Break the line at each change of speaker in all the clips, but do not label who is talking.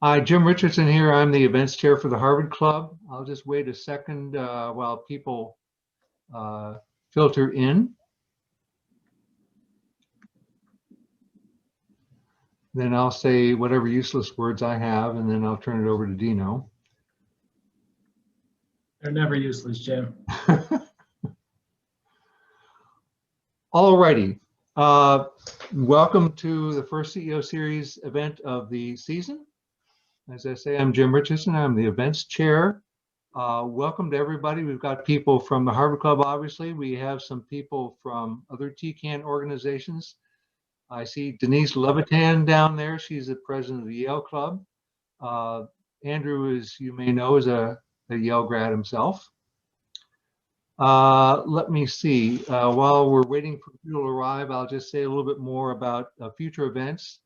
Hi, Jim Richardson here. I'm the events chair for the Harvard Club. I'll just wait a second while people uh, filter in. Then I'll say whatever useless words I have, and then I'll turn it over to Dino.
They're never useless, Jim.
All righty. Welcome to the first CEO Series event of the season. As I say, I'm Jim Richardson. I'm the events chair. Welcome to everybody. We've got people from the Harvard Club, obviously. We have some people from other TCAN organizations. I see Denise Levitan down there. She's the president of the Yale Club. Andrew, as you may know, is a Yale grad himself. Let me see. While we're waiting for people to arrive, I'll just say a little bit more about future events.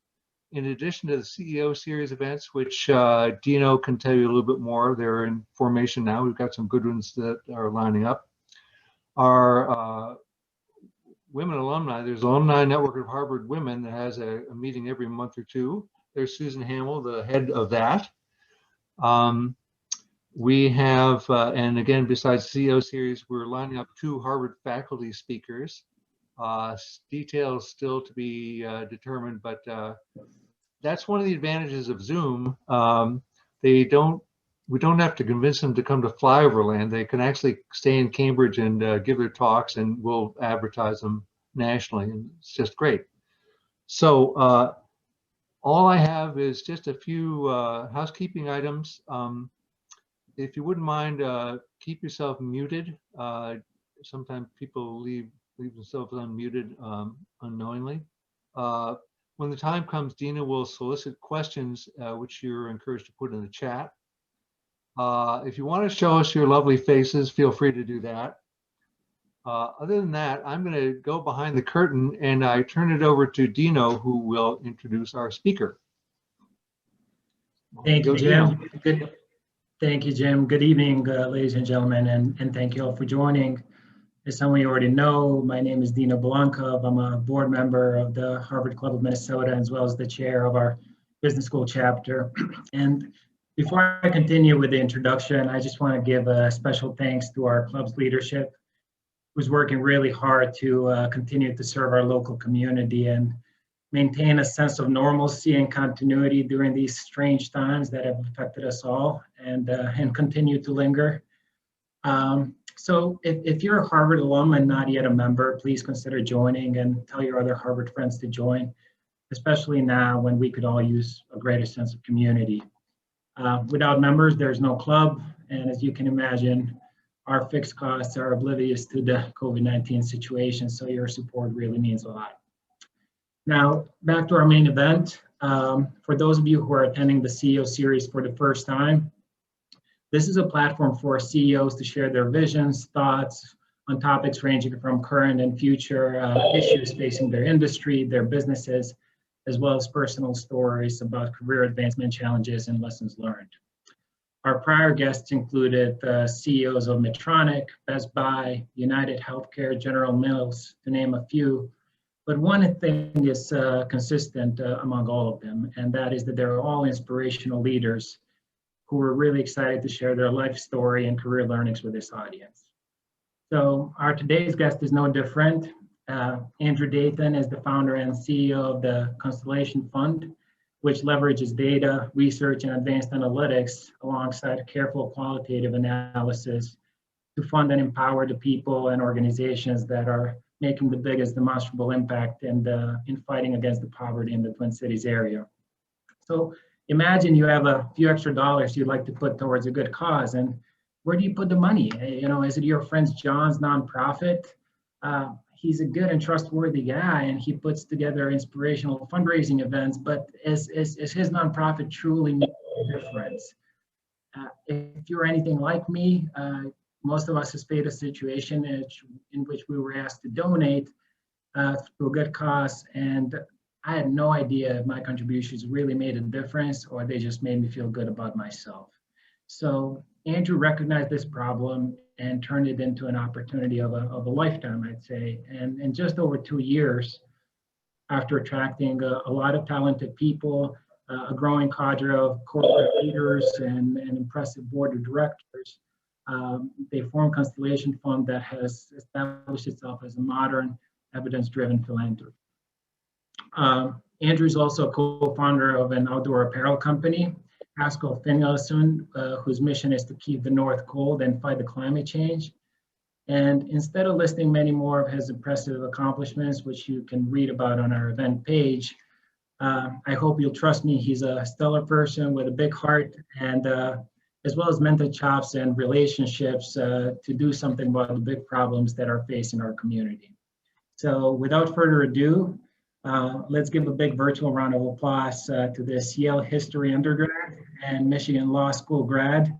In addition to the CEO series events, which Dino can tell you a little bit more, they're in formation now. We've got some good ones that are lining up. Our women alumni, there's an alumni network of Harvard Women that has a meeting every month or two. There's Susan Hamill, the head of that. We have, and again, besides CEO series, we're lining up 2 Harvard faculty speakers. Details still to be determined, but that's one of the advantages of Zoom. We don't have to convince them to come to Flyoverland. They can actually stay in Cambridge and give their talks, and we'll advertise them nationally, and it's just great. So all I have is just a few housekeeping items. If you wouldn't mind, keep yourself muted. Sometimes people leave themselves unmuted unknowingly. When the time comes, Dina will solicit questions, which you're encouraged to put in the chat. If you want to show us your lovely faces, feel free to do that. Other than that, I'm going to go behind the curtain and I turn it over to Dino, who will introduce our speaker.
Thank you, Jim. Thank you, Jim. Good evening, ladies and gentlemen, and thank you all for joining. As some of you already know, my name is Dino Balankov. I'm a board member of the Harvard Club of Minnesota, as well as the chair of our business school chapter. And before I continue with the introduction, I just want to give a special thanks to our club's leadership, who's working really hard to continue to serve our local community and maintain a sense of normalcy and continuity during these strange times that have affected us all and continue to linger. So if you're a Harvard alum and not yet a member, please consider joining and tell your other Harvard friends to join, especially now when we could all use a greater sense of community. Without members, there's no club, and as you can imagine, our fixed costs are oblivious to the COVID-19 situation, so your support really means a lot. Now, back to our main event. For those of you who are attending the CEO series for the first time, this is a platform for CEOs to share their visions, thoughts on topics ranging from current and future issues facing their industry, their businesses, as well as personal stories about career advancement challenges and lessons learned. Our prior guests included CEOs of Medtronic, Best Buy, United Healthcare, General Mills, to name a few. But one thing is consistent among all of them, and that is that they're all inspirational leaders who are really excited to share their life story and career learnings with this audience. So our today's guest is no different. Andrew Dayton is the founder and CEO of the Constellation Fund, which leverages data, research, and advanced analytics alongside careful qualitative analysis to fund and empower the people and organizations that are making the biggest demonstrable impact in fighting against the poverty in the Twin Cities area. So imagine you have a few extra dollars you'd like to put towards a good cause, and where do you put the money? You know, is it your friend John's nonprofit? He's a good and trustworthy guy, and he puts together inspirational fundraising events, but is his nonprofit truly making a difference? If you're anything like me, most of us have faced a situation in which we were asked to donate to a good cause, and I had no idea if my contributions really made a difference or they just made me feel good about myself. So Andrew recognized this problem and turned it into an opportunity of a lifetime, I'd say. And in just over 2 years, after attracting a lot of talented people a growing cadre of corporate leaders and an impressive board of directors. They formed Constellation Fund that has established itself as a modern, evidence-driven philanthropy. Andrew is also a co-founder of an outdoor apparel company, Haskell Finlayson, whose mission is to keep the North cold and fight the climate change. And instead of listing many more of his impressive accomplishments, which you can read about on our event page, I hope you'll trust me, he's a stellar person with a big heart and as well as mental chops and relationships to do something about the big problems that are facing our community. So without further ado, let's give a big virtual round of applause to this Yale history undergrad and Michigan Law School grad.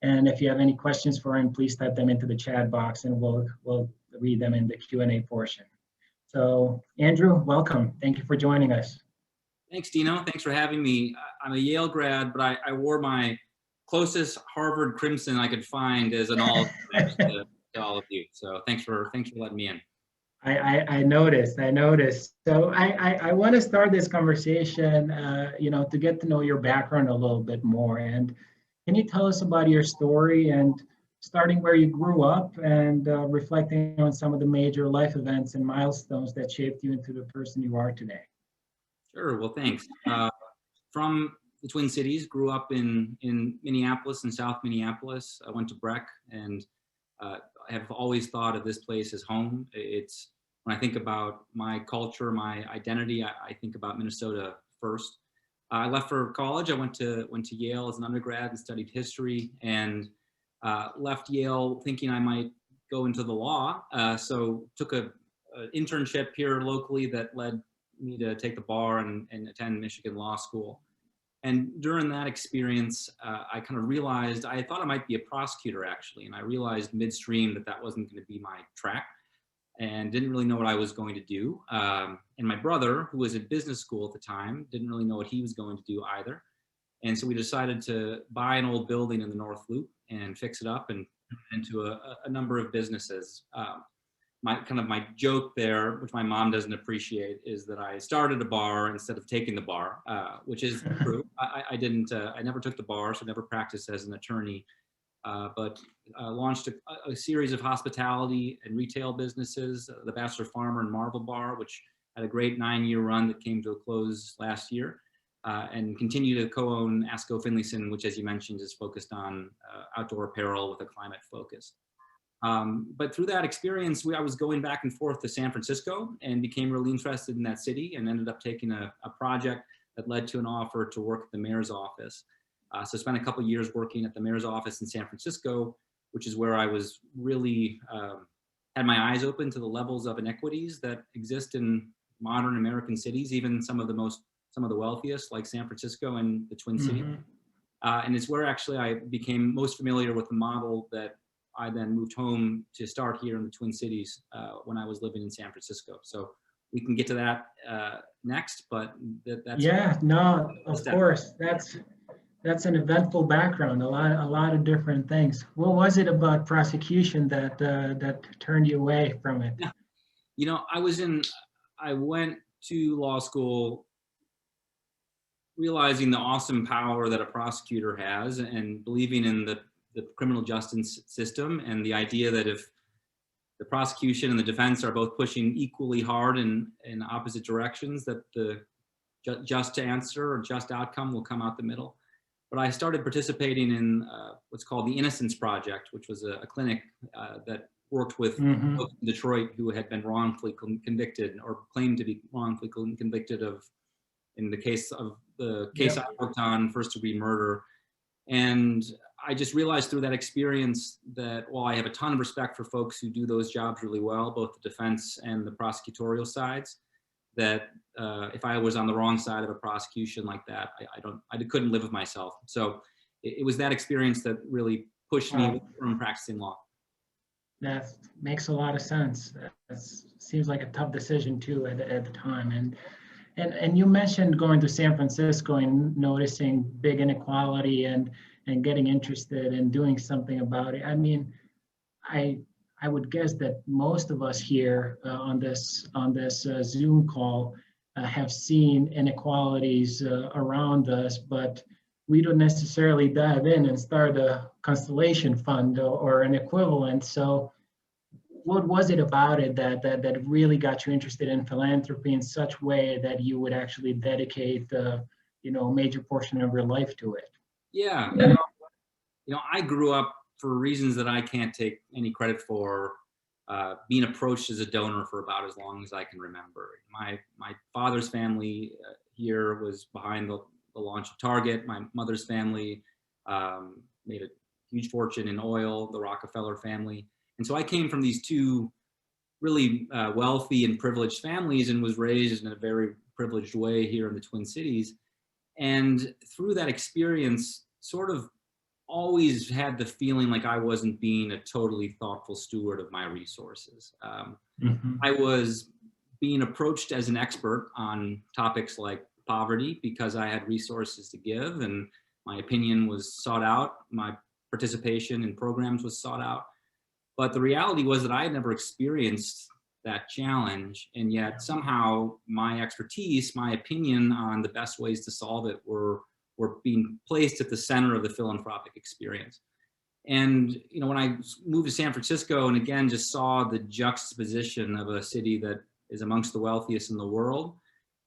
And if you have any questions for him, please type them into the chat box and we'll read them in the Q&A portion. So Andrew, welcome. Thank you for joining us.
Thanks, Dino. Thanks for having me. I'm a Yale grad, but I wore my closest Harvard crimson I could find as an olive to all of you. So thanks for letting me in.
I noticed. So I want to start this conversation, to get to know your background a little bit more. And can you tell us about your story and starting where you grew up and reflecting on some of the major life events and milestones that shaped you into the person you are today? Sure.
Well, thanks. From the Twin Cities, grew up in Minneapolis and South Minneapolis. I went to Breck and I have always thought of this place as home. It's when I think about my culture, my identity, I think about Minnesota first. I left for college. I went to Yale as an undergrad and studied history, and left Yale thinking I might go into the law. So took an internship here locally that led me to take the bar and attend Michigan Law School. And during that experience, I kind of realized, I thought I might be a prosecutor actually, and I realized midstream that wasn't going to be my track and didn't really know what I was going to do. And my brother, who was in business school at the time, didn't really know what he was going to do either. And so we decided to buy an old building in the North Loop and fix it up and into a number of businesses. My joke there, which my mom doesn't appreciate, is that I started a bar instead of taking the bar, which is true. I never took the bar, so never practiced as an attorney, but launched a series of hospitality and retail businesses, the Bachelor Farmer and Marble Bar, which had a great 9-year run that came to a close last year, and continue to co-own Haskell Finlayson, which, as you mentioned, is focused on outdoor apparel with a climate focus. But through that experience, I was going back and forth to San Francisco and became really interested in that city and ended up taking a project that led to an offer to work at the mayor's office. So I spent a couple of years working at the mayor's office in San Francisco, which is where I was really had my eyes open to the levels of inequities that exist in modern American cities, even some of the wealthiest, like San Francisco and the Twin Cities. And it's where actually I became most familiar with the model that I then moved home to start here in the Twin Cities when I was living in San Francisco. So we can get to that next, but that's—
Yeah, no, of course. That's an eventful background, a lot of different things. What was it about prosecution that turned you away from it?
Yeah. You know, I went to law school realizing the awesome power that a prosecutor has and believing in the criminal justice system and the idea that if the prosecution and the defense are both pushing equally hard in opposite directions, that the just answer or just outcome will come out the middle. But I started participating in what's called the Innocence Project, which was a clinic that worked with folks in Detroit who had been wrongfully convicted or claimed to be wrongfully convicted in the case I worked on, first-degree murder. And I just realized through that experience that while I have a ton of respect for folks who do those jobs really well, both the defense and the prosecutorial sides, that if I was on the wrong side of a prosecution like that, I couldn't live with myself. So it was that experience that really pushed me from practicing law.
That makes a lot of sense. That seems like a tough decision too at the time. And you mentioned going to San Francisco and noticing big inequality and getting interested in doing something about it. I mean, I would guess that most of us here on this Zoom call have seen inequalities around us, but we don't necessarily dive in and start a Constellation Fund or an equivalent. So what was it about it that really got you interested in philanthropy in such way that you would actually dedicate a major portion of your life to it?
Yeah, I grew up, for reasons that I can't take any credit for, being approached as a donor for about as long as I can remember. My father's family here was behind the launch of Target. My mother's family made a huge fortune in oil, the Rockefeller family. And so I came from these two really wealthy and privileged families and was raised in a very privileged way here in the Twin Cities. And through that experience, sort of always had the feeling like I wasn't being a totally thoughtful steward of my resources. I was being approached as an expert on topics like poverty because I had resources to give and my opinion was sought out, my participation in programs was sought out. But the reality was that I had never experienced that challenge, and yet somehow my expertise, my opinion on the best ways to solve it were being placed at the center of the philanthropic experience. And when I moved to San Francisco and again just saw the juxtaposition of a city that is amongst the wealthiest in the world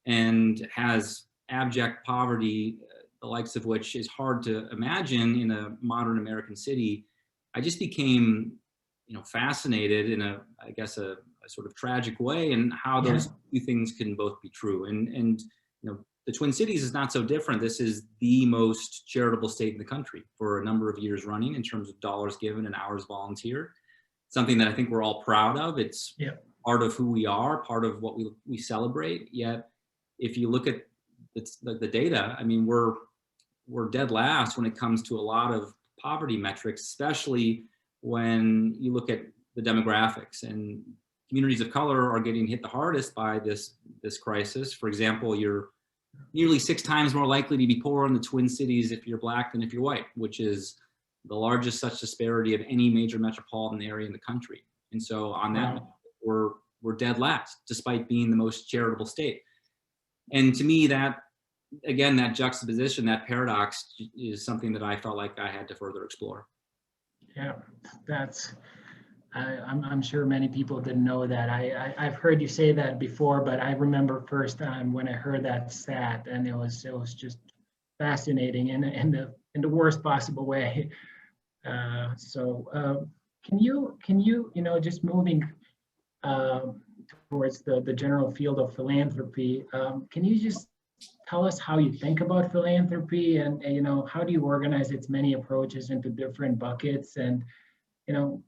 and has abject poverty, the likes of which is hard to imagine in a modern American city, I just became fascinated in a sort of tragic way, and how those two things can both be true. And the Twin Cities is not so different. This is the most charitable state in the country for a number of years running in terms of dollars given and hours volunteered. Something that I think we're all proud of. It's part of who we are, part of what we celebrate. Yet, if you look at the data, I mean, we're dead last when it comes to a lot of poverty metrics, especially when you look at the demographics, and communities of color are getting hit the hardest by this crisis. For example, you're nearly 6 times more likely to be poor in the Twin Cities if you're Black than if you're white, which is the largest such disparity of any major metropolitan area in the country. And so on that, we're dead last, despite being the most charitable state. And to me, that, again, that juxtaposition, that paradox is something that I felt like I had to further explore.
Yeah, I'm sure many people didn't know that. I've heard you say that before, but I remember first time when I heard that stat, and it was just fascinating in the worst possible way. Can you just moving towards the general field of philanthropy, can you just tell us how you think about philanthropy, and how do you organize its many approaches into different buckets, and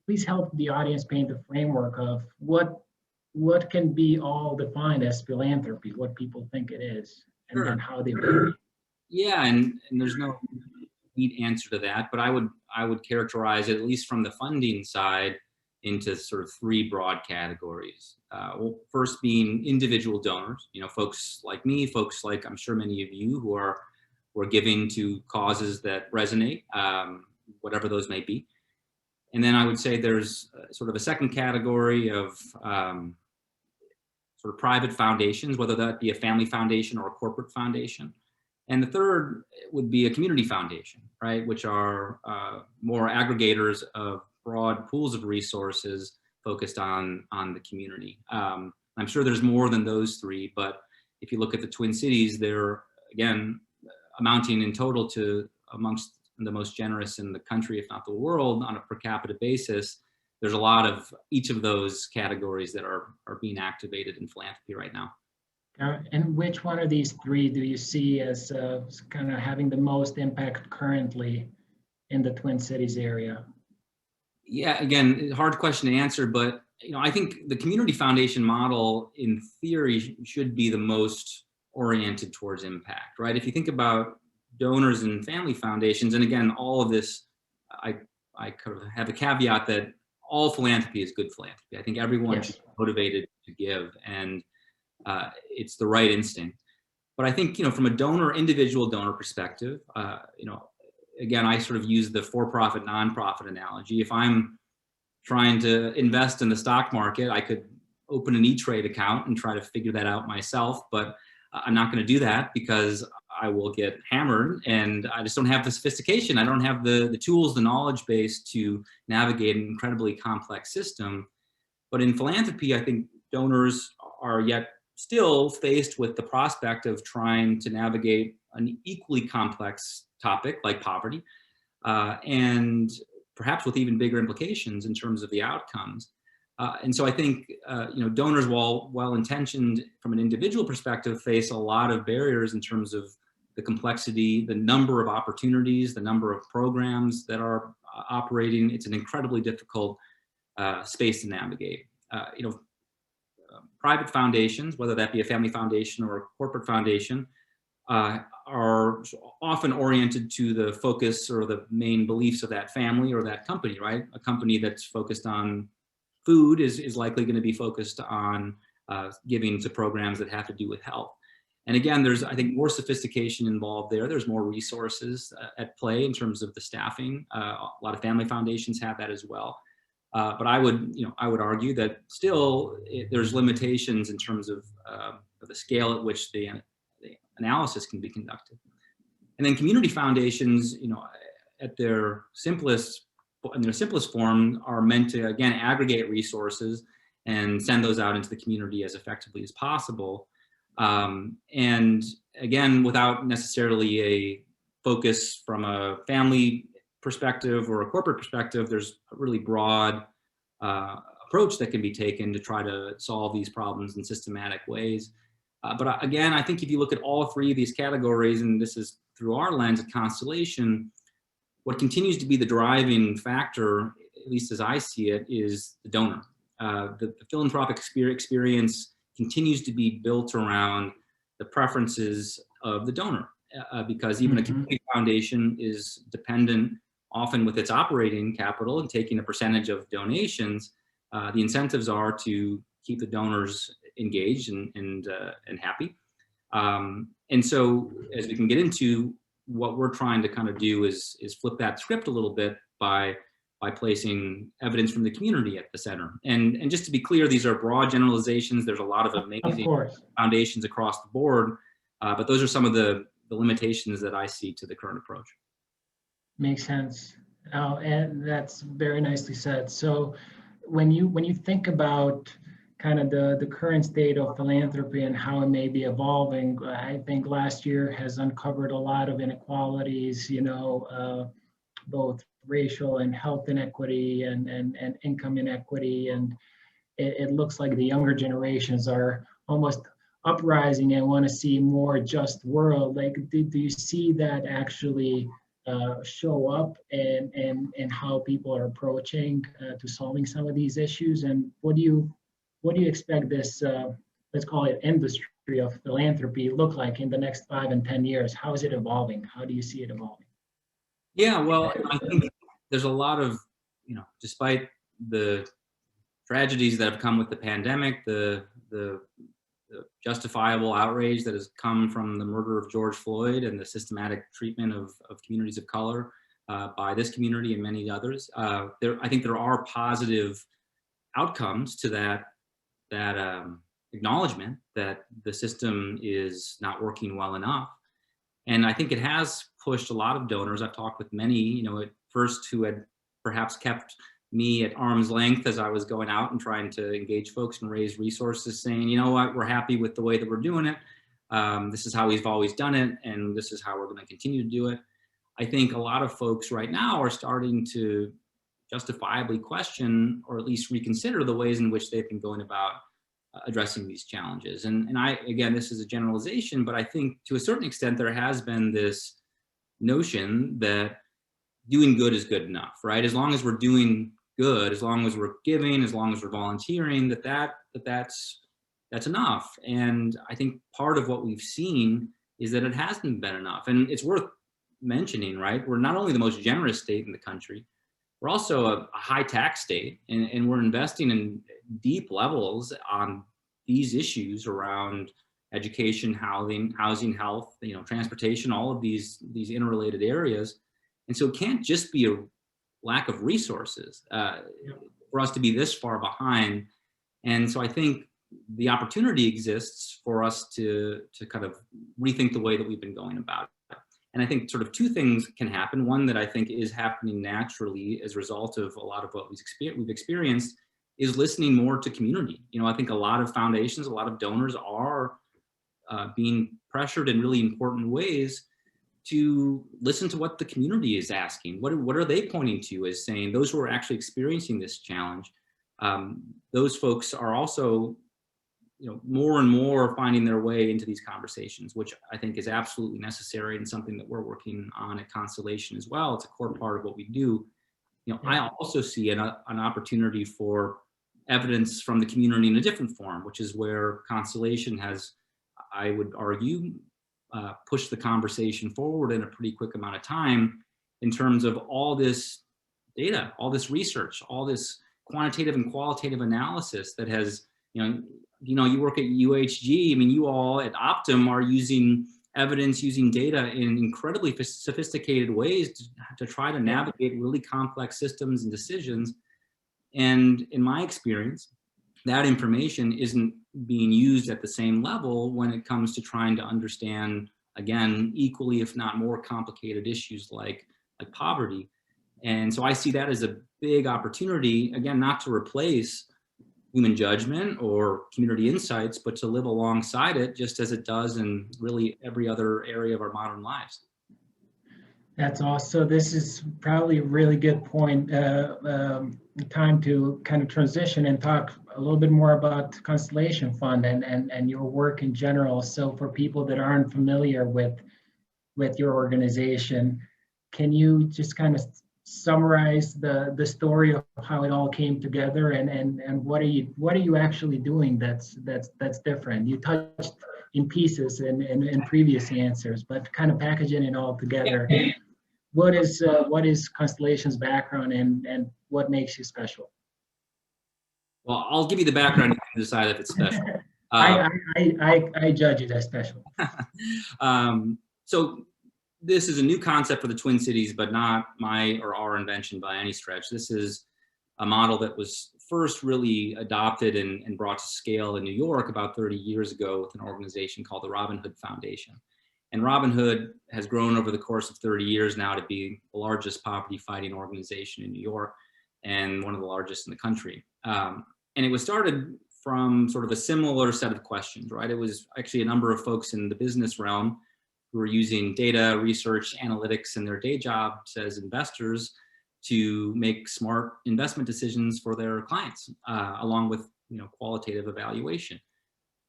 please help the audience paint the framework of what can be all defined as philanthropy, what people think it is, and then how they vary.
Yeah, and there's no neat answer to that, but I would characterize it, at least from the funding side, into sort of 3 broad categories. First being individual donors, folks like me, folks like I'm sure many of you who are giving to causes that resonate, whatever those may be. And then I would say there's sort of a second category of sort of private foundations, whether that be a family foundation or a corporate foundation. And the third would be a community foundation, right, which are more aggregators of broad pools of resources focused on the community. I'm sure there's more than those 3, but if you look at the Twin Cities, they're, again, amounting in total to amongst the most generous in the country, if not the world, on a per capita basis. There's a lot of each of those categories that are being activated in philanthropy right now.
And which one of these 3 do you see as kind of having the most impact currently in the Twin Cities area?
Yeah, again, hard question to answer, but I think the community foundation model, in theory, should be the most oriented towards impact, right? If you think about donors and family foundations, and again, all of this, I kind of have a caveat that all philanthropy is good philanthropy. I think everyone should be motivated to give, and it's the right instinct. But I think, from a individual donor perspective, again, I sort of use the for-profit, non-profit analogy. If I'm trying to invest in the stock market, I could open an E-Trade account and try to figure that out myself. But I'm not going to do that because I will get hammered, and I just don't have the sophistication. I don't have the tools, the knowledge base to navigate an incredibly complex system. But in philanthropy, I think donors are yet still faced with the prospect of trying to navigate an equally complex topic like poverty, and perhaps with even bigger implications in terms of the outcomes. And so I think donors, while well-intentioned from an individual perspective, face a lot of barriers in terms of the complexity, the number of opportunities, the number of programs that are operating. It's an incredibly difficult space to navigate. Private foundations, whether that be a family foundation or a corporate foundation, are often oriented to the focus or the main beliefs of that family or that company, right? A company that's focused on food is likely going to be focused on giving to programs that have to do with health. And again, there's, I think, more sophistication involved there. There's more resources at play in terms of the staffing. A lot of family foundations have that as well. But I would argue that still there's limitations in terms of the scale at which the analysis can be conducted. And then community foundations, at their simplest form, are meant to, again, aggregate resources and send those out into the community as effectively as possible. And again, without necessarily a focus from a family perspective or a corporate perspective, there's a really broad approach that can be taken to try to solve these problems in systematic ways. But again, I think if you look at all three of these categories, and this is through our lens at Constellation, what continues to be the driving factor, at least as I see it, is the donor. The philanthropic experience continues to be built around the preferences of the donor, because even a community foundation is dependent often with its operating capital and taking a percentage of donations. The incentives are to keep the donors engaged and happy. And so as we can get into, what we're trying to kind of do is flip that script a little bit by placing evidence from the community at the center. And just to be clear, these are broad generalizations. There's a lot of amazing foundations across the board, but those are some of the limitations that I see to the current approach.
Makes sense. And that's very nicely said. So when you think about kind of the current state of philanthropy and how it may be evolving, I think last year has uncovered a lot of inequalities, both racial and health inequity and income inequity. And it looks like the younger generations are almost uprising and want to see more just world. Like, do you see that actually show up and how people are approaching to solving some of these issues? And what do you expect this, let's call it industry of philanthropy, look like in the next 5 and 10 years? How is it evolving? How do you see it evolving?
Yeah, well, I think there's a lot of, despite the tragedies that have come with the pandemic, the justifiable outrage that has come from the murder of George Floyd and the systematic treatment of communities of color by this community and many others, I think there are positive outcomes to that acknowledgement that the system is not working well enough. And I think it has pushed a lot of donors. I've talked with many, at first, who had perhaps kept me at arm's length as I was going out and trying to engage folks and raise resources, saying, you know what, we're happy with the way that we're doing it. This is how we've always done it, and this is how we're going to continue to do it. I think a lot of folks right now are starting to justifiably question, or at least reconsider, the ways in which they've been going about addressing these challenges. And again, this is a generalization, but I think to a certain extent there has been this notion that doing good is good enough, right? As long as we're doing good, as long as we're giving, as long as we're volunteering, that's enough. And I think part of what we've seen is that it hasn't been enough. And it's worth mentioning, right? We're not only the most generous state in the country, we're also a high tax state, and we're investing in deep levels on these issues around education, housing, health, transportation, all of these interrelated areas. And so it can't just be a lack of resources for us to be this far behind. And so I think the opportunity exists for us to kind of rethink the way that we've been going about it. And I think sort of two things can happen. One that I think is happening naturally as a result of a lot of what we've experienced is listening more to community. You know, I think a lot of foundations, a lot of donors are being pressured in really important ways to listen to what the community is asking. What are they pointing to as saying, those who are actually experiencing this challenge, those folks are also, you know, more and more finding their way into these conversations, which I think is absolutely necessary and something that we're working on at Constellation as well. It's a core part of what we do. You know, I also see an opportunity for evidence from the community in a different form, which is where Constellation has, I would argue, pushed the conversation forward in a pretty quick amount of time in terms of all this data, all this research, all this quantitative and qualitative analysis that has, you know, you work at UHG. I mean, you all at Optum are using evidence, using data in incredibly sophisticated ways to try to navigate really complex systems and decisions. And in my experience, that information isn't being used at the same level when it comes to trying to understand, again, equally, if not more complicated issues like poverty. And so I see that as a big opportunity, again, not to replace human judgment or community insights, but to live alongside it just as it does in really every other area of our modern lives.
That's awesome. This is probably a really good point, time to kind of transition and talk a little bit more about Constellation Fund and your work in general. So for people that aren't familiar with your organization, can you just kind of summarize the story of how it all came together and what are you actually doing that's different? You touched in pieces in previous answers, but kind of packaging it all together. Yeah. What is Constellation's background and what makes you special?
Well, I'll give you the background and decide if it's special.
I judge it as special.
So this is a new concept for the Twin Cities, but not my or our invention by any stretch. This is a model that was first really adopted and brought to scale in New York about 30 years ago with an organization called the Robin Hood Foundation. And Robin Hood has grown over the course of 30 years now to be the largest poverty fighting organization in New York and one of the largest in the country. And it was started from sort of a similar set of questions, right? It was actually a number of folks in the business realm who were using data, research, analytics in their day jobs as investors to make smart investment decisions for their clients, along with, you know, qualitative evaluation.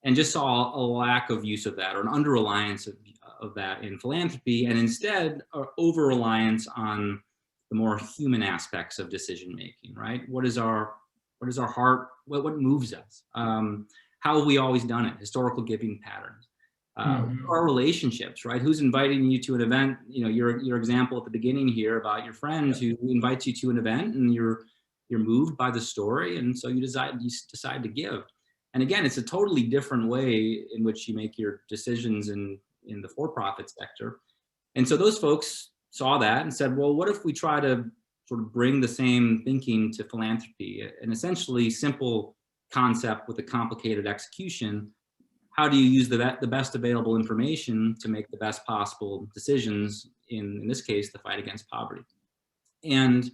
And just saw a lack of use of that, or an under-reliance of that in philanthropy, and instead over-reliance on the more human aspects of decision-making, right? What is our heart, what moves us? How have we always done it? Historical giving patterns. Our relationships, right? Who's inviting you to an event? You know, your example at the beginning here about your friend who invites you to an event and you're moved by the story, and so you decide to give. And again, it's a totally different way in which you make your decisions in the for-profit sector. And so those folks saw that and said, well, what if we try to sort of bring the same thinking to philanthropy? An essentially simple concept with a complicated execution. How do you use the best available information to make the best possible decisions in this case, the fight against poverty? And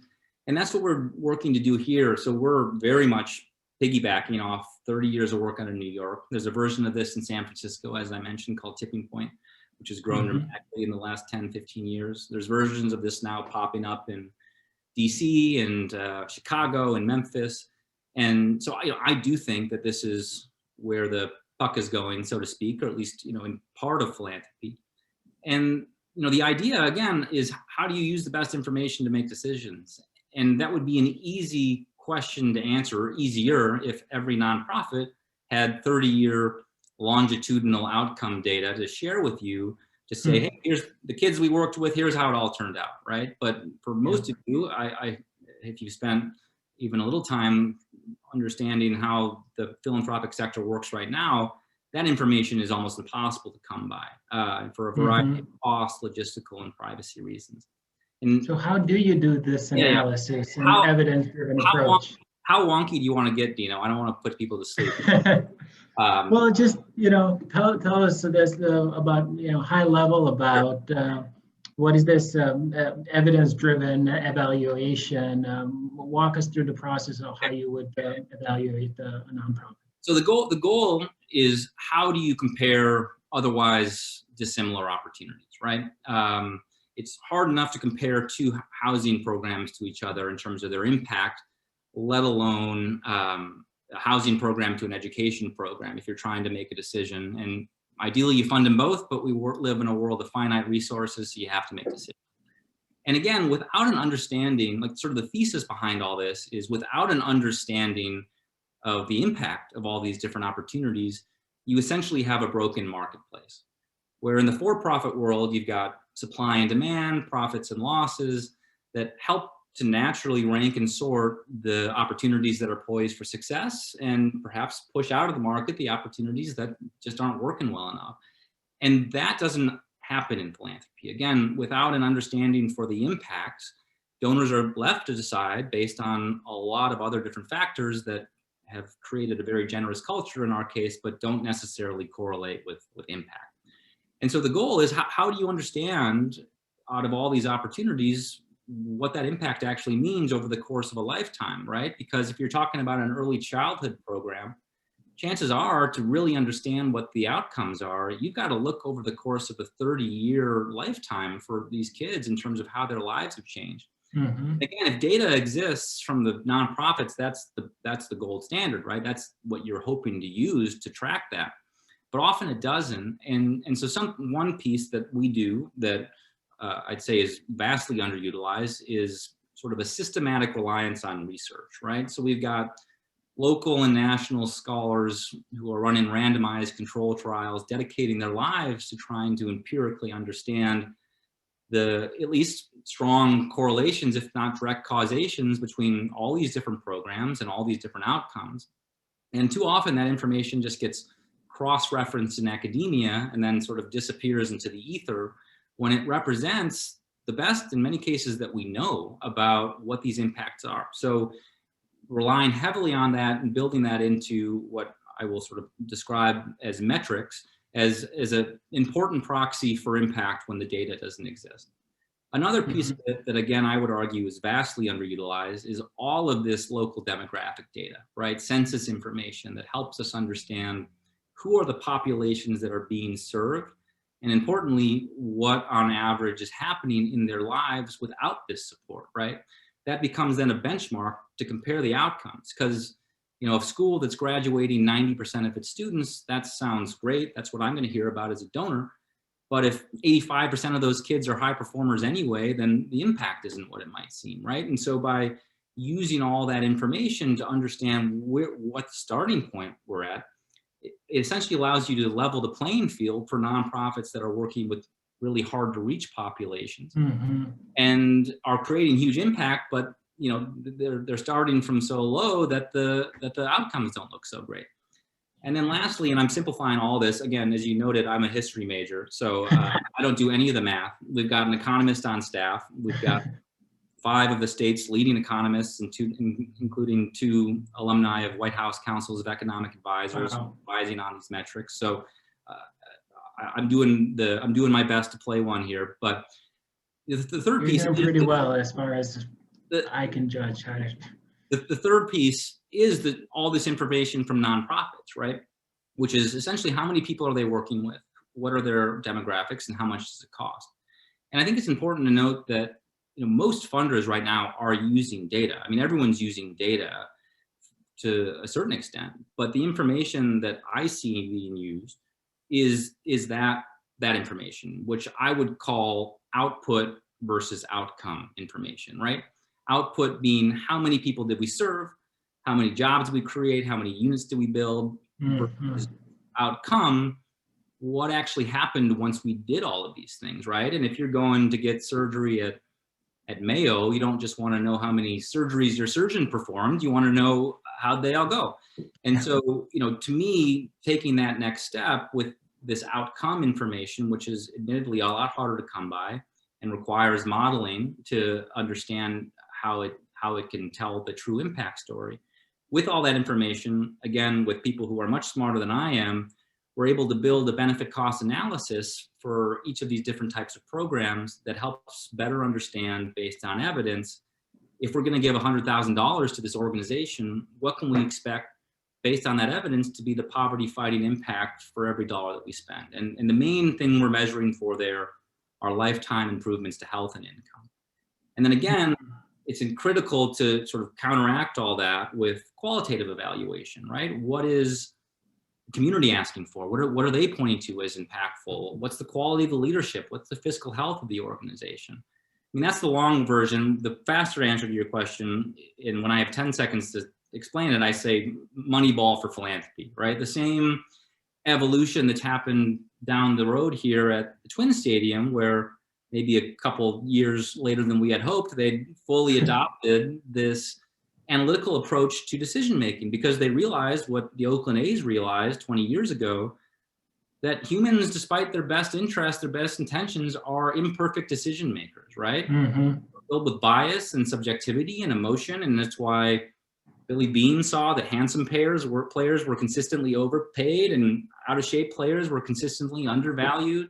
that's what we're working to do here. So we're very much piggybacking off 30 years of work out of New York. There's a version of this in San Francisco, as I mentioned, called Tipping Point, which has grown dramatically in the last 10, 15 years. There's versions of this now popping up in DC and Chicago and Memphis. And so I do think that this is where the puck is going, so to speak, or at least, you know, in part of philanthropy. And, you know, the idea again is, how do you use the best information to make decisions? And that would be an easy question to answer, easier if every nonprofit had 30-year longitudinal outcome data to share with you to say, hey, here's the kids we worked with, here's how it all turned out, right? But for most of you, if you spent even a little time understanding how the philanthropic sector works right now, that information is almost impossible to come by for a variety of cost, logistical, and privacy reasons. And
so how do you do this analysis and evidence-driven approach?
How wonky do you want to get, Dino? I don't want to put people to sleep.
Well, just, tell us this about, high level about what is this evidence-driven evaluation? Walk us through the process of how you would evaluate a nonprofit.
So the goal is, how do you compare otherwise dissimilar opportunities, right? It's hard enough to compare two housing programs to each other in terms of their impact, let alone a housing program to an education program if you're trying to make a decision. And ideally you fund them both, but we live in a world of finite resources, so you have to make decisions. And again, without an understanding, like sort of the thesis behind all this is, without an understanding of the impact of all these different opportunities, you essentially have a broken marketplace. Where in the for-profit world, you've got supply and demand, profits and losses that help to naturally rank and sort the opportunities that are poised for success, and perhaps push out of the market the opportunities that just aren't working well enough. And that doesn't happen in philanthropy. Again, without an understanding for the impacts, donors are left to decide based on a lot of other different factors that have created a very generous culture in our case, but don't necessarily correlate with impact. And so the goal is, how do you understand, out of all these opportunities, what that impact actually means over the course of a lifetime, right? Because if you're talking about an early childhood program, chances are, to really understand what the outcomes are, you've got to look over the course of a 30-year lifetime for these kids in terms of how their lives have changed. Mm-hmm. Again, if data exists from the nonprofits, that's the gold standard, right? That's what you're hoping to use to track that. But often it doesn't. And so one piece that we do that I'd say is vastly underutilized is sort of a systematic reliance on research, right? So we've got local and national scholars who are running randomized control trials, dedicating their lives to trying to empirically understand the at least strong correlations, if not direct causations, between all these different programs and all these different outcomes. And too often that information just gets cross-referenced in academia and then sort of disappears into the ether, when it represents the best, in many cases, that we know about what these impacts are. So relying heavily on that and building that into what I will sort of describe as metrics, as an important proxy for impact when the data doesn't exist. Another piece of it that, again, I would argue is vastly underutilized is all of this local demographic data, right? Census information that helps us understand who are the populations that are being served, and importantly, what on average is happening in their lives without this support, right? That becomes then a benchmark to compare the outcomes, because a school that's graduating 90% of its students, that sounds great. That's what I'm going to hear about as a donor. But if 85% of those kids are high performers anyway, then the impact isn't what it might seem, right? And so by using all that information to understand what starting point we're at, it essentially allows you to level the playing field for nonprofits that are working with really hard to reach populations and are creating huge impact, but they're starting from so low that the outcomes don't look so great. And then lastly, and I'm simplifying all this, again, as you noted, I'm a history major, so I don't do any of the math. We've got an economist on staff. We've got 5 of the state's leading economists, including 2 alumni of White House Councils of Economic Advisors, advising on these metrics. So I'm doing my best to play one here. But the third piece,
you're doing pretty well as far as I can judge.
The third piece is that all this information from nonprofits, right? Which is essentially, how many people are they working with? What are their demographics, and how much does it cost? And I think it's important to note that most funders right now are using data. I mean, everyone's using data to a certain extent, but the information that I see being used is that information, which I would call output versus outcome information, right? Output being, how many people did we serve? How many jobs did we create? How many units did we build? Versus outcome, what actually happened once we did all of these things, right? And if you're going to get surgery at Mayo, you don't just want to know how many surgeries your surgeon performed. You want to know how'd they all go. And so, to me, taking that next step with this outcome information, which is admittedly a lot harder to come by and requires modeling to understand how it can tell the true impact story, with all that information, again, with people who are much smarter than I am, we're able to build a benefit cost analysis for each of these different types of programs that helps better understand, based on evidence, if we're going to give $100,000 to this organization, what can we expect based on that evidence to be the poverty fighting impact for every dollar that we spend? And the main thing we're measuring for there are lifetime improvements to health and income. And then again, it's critical to sort of counteract all that with qualitative evaluation, right? What is the community asking for? What are they pointing to as impactful? What's the quality of the leadership? What's the fiscal health of the organization? I mean, that's the long version. The faster answer to your question, and when I have 10 seconds to explain it, I say Moneyball for philanthropy, right? The same evolution that's happened down the road here at the Twin Stadium, where maybe a couple years later than we had hoped, they'd fully adopted this analytical approach to decision making, because they realized what the Oakland A's realized 20 years ago, that humans, despite their best interests, their best intentions, are imperfect decision makers, right?
Mm-hmm.
Filled with bias and subjectivity and emotion. And that's why Billy Beane saw that handsome players were consistently overpaid, and out of shape players were consistently undervalued.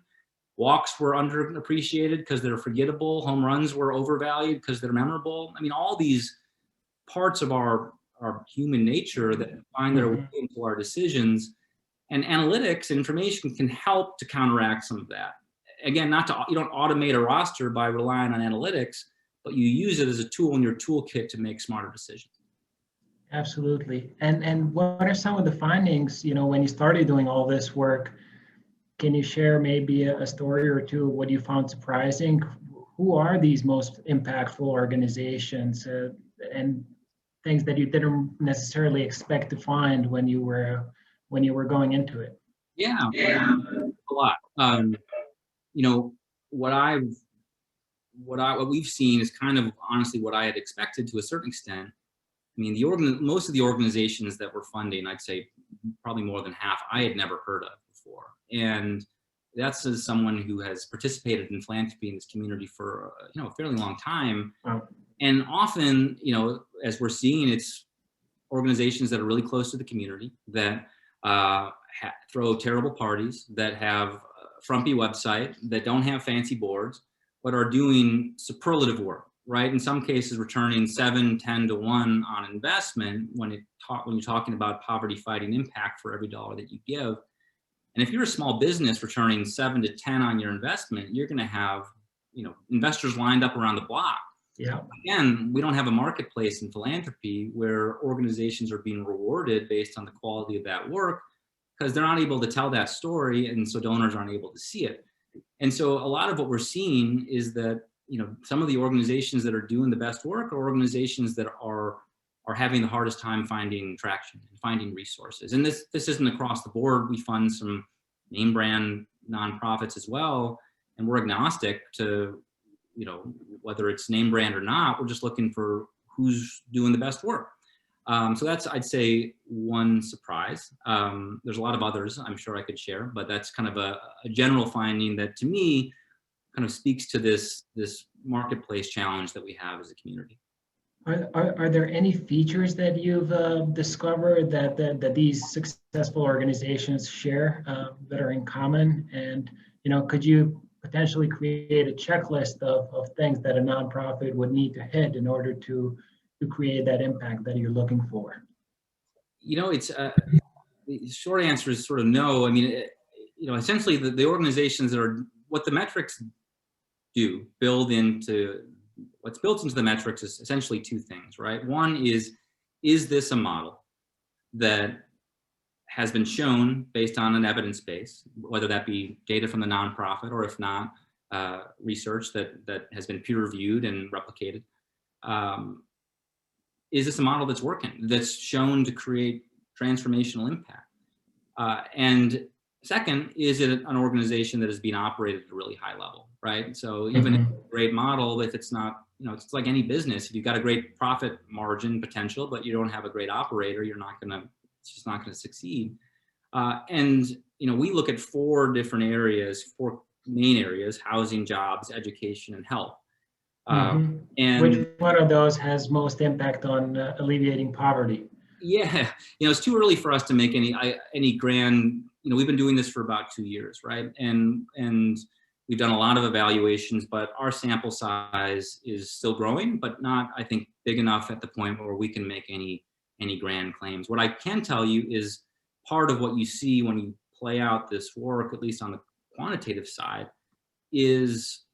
Walks were underappreciated because they're forgettable. Home runs were overvalued because they're memorable. I mean, all these parts of our human nature that find their way into our decisions, and analytics and information can help to counteract some of that. Again, you don't automate a roster by relying on analytics, but you use it as a tool in your toolkit to make smarter decisions.
Absolutely. And what are some of the findings, when you started doing all this work? Can you share maybe a story or two of what you found surprising? Who are these most impactful organizations and things that you didn't necessarily expect to find when you were going into it?
Yeah, a lot. What we've seen is kind of honestly what I had expected to a certain extent. I mean, most of the organizations that we're funding, I'd say probably more than half, I had never heard of before. And that's as someone who has participated in philanthropy in this community for a fairly long time.
Wow.
And often, as we're seeing, it's organizations that are really close to the community, that throw terrible parties, that have a frumpy website, that don't have fancy boards, but are doing superlative work, right? In some cases, returning 7, 10 to 1 on investment when you're talking about poverty fighting impact for every dollar that you give. And if you're a small business returning 7 to 10 on your investment, you're going to have, investors lined up around the block.
Yeah.
Again, we don't have a marketplace in philanthropy where organizations are being rewarded based on the quality of that work, because they're not able to tell that story, and so donors aren't able to see it. And so a lot of what we're seeing is that some of the organizations that are doing the best work are organizations that are having the hardest time finding traction and finding resources. And this isn't across the board. We fund some name brand nonprofits as well, and we're agnostic to whether it's name brand or not. We're just looking for who's doing the best work. So that's, I'd say, one surprise. There's a lot of others I'm sure I could share, but that's kind of a general finding that to me kind of speaks to this marketplace challenge that we have as a community.
Are there any features that you've discovered that these successful organizations share that are in common? And could you potentially create a checklist of things that a nonprofit would need to hit in order to create that impact that you're looking for?
It's the short answer is sort of no. I mean, essentially the organizations that are, what the metrics do what's built into the metrics is essentially two things, right? One is this a model that has been shown based on an evidence base, whether that be data from the nonprofit, or if not, research that has been peer reviewed and replicated. Is this a model that's working, that's shown to create transformational impact? And second, is it an organization that is being operated at a really high level, right? So even if it's a great model, if it's not, it's like any business. If you've got a great profit margin potential, but you don't have a great operator, it's just not gonna succeed. And we look at four main areas: housing, jobs, education, and health.
And which one of those has most impact on alleviating poverty?
Yeah, it's too early for us to make any grand, we've been doing this for about 2 years, right? And we've done a lot of evaluations, but our sample size is still growing, but not, I think, big enough at the point where we can make any grand claims. What I can tell you is part of what you see when you play out this work, at least on the quantitative side, is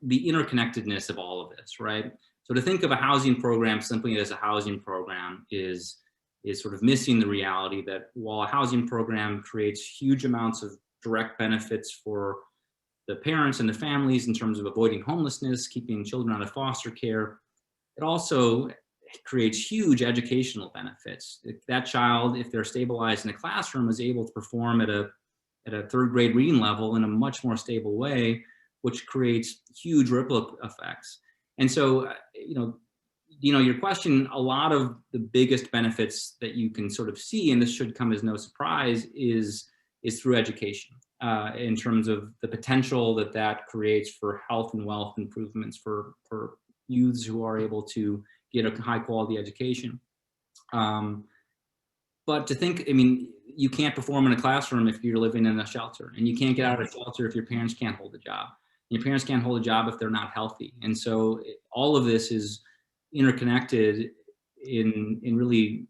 the interconnectedness of all of this, right? So to think of a housing program simply as a housing program is sort of missing the reality that while a housing program creates huge amounts of direct benefits for the parents and the families in terms of avoiding homelessness, keeping children out of foster care, it also creates huge educational benefits. If that child, if they're stabilized in a classroom, is able to perform at a third grade reading level in a much more stable way, which creates huge ripple effects. And so, your question, a lot of the biggest benefits that you can sort of see, and this should come as no surprise, is through education, in terms of the potential that creates for health and wealth improvements for youths who are able to get a high quality education. But to think, you can't perform in a classroom if you're living in a shelter, and you can't get out of a shelter if your parents can't hold a job. Your parents can't hold a job if they're not healthy. And so all of this is interconnected in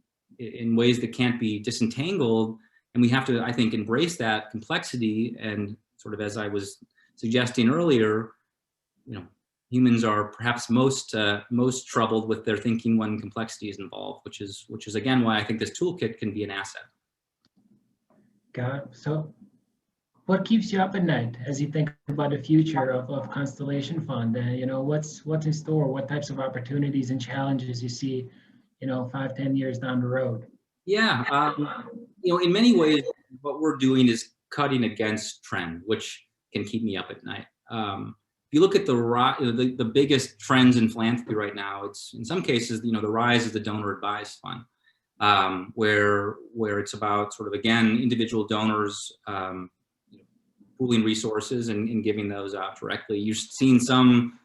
ways that can't be disentangled. And we have to, I think, embrace that complexity. And sort of, as I was suggesting earlier, humans are perhaps most troubled with their thinking when complexity is involved, which is again why I think this toolkit can be an asset.
Got it. So what keeps you up at night as you think about the future of Constellation Fund? And what's in store? What types of opportunities and challenges you see, 5-10 years down the road?
Yeah, in many ways, what we're doing is cutting against trend, which can keep me up at night. If you look at the biggest trends in philanthropy right now, it's in some cases, the rise of the donor advised fund, where it's about sort of, again, individual donors pooling resources and giving those out directly. You've seen some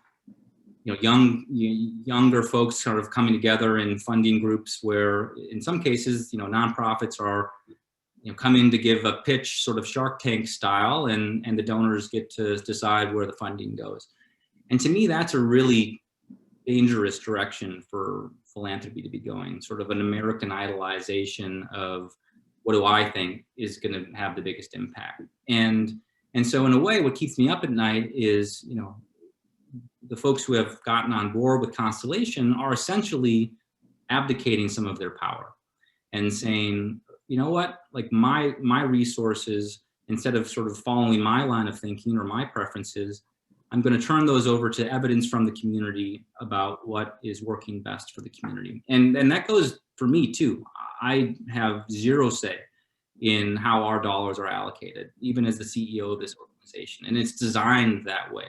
younger folks sort of coming together in funding groups where in some cases, nonprofits are coming to give a pitch, sort of Shark Tank style, and the donors get to decide where the funding goes. And to me, that's a really dangerous direction for philanthropy to be going, sort of an American idolization of what do I think is going to have the biggest impact. And so in a way, what keeps me up at night is, the folks who have gotten on board with Constellation are essentially abdicating some of their power and saying, what, like my resources, instead of sort of following my line of thinking or my preferences, I'm going to turn those over to evidence from the community about what is working best for the community. And that goes for me too. I have zero say in how our dollars are allocated, even as the CEO of this organization. And it's designed that way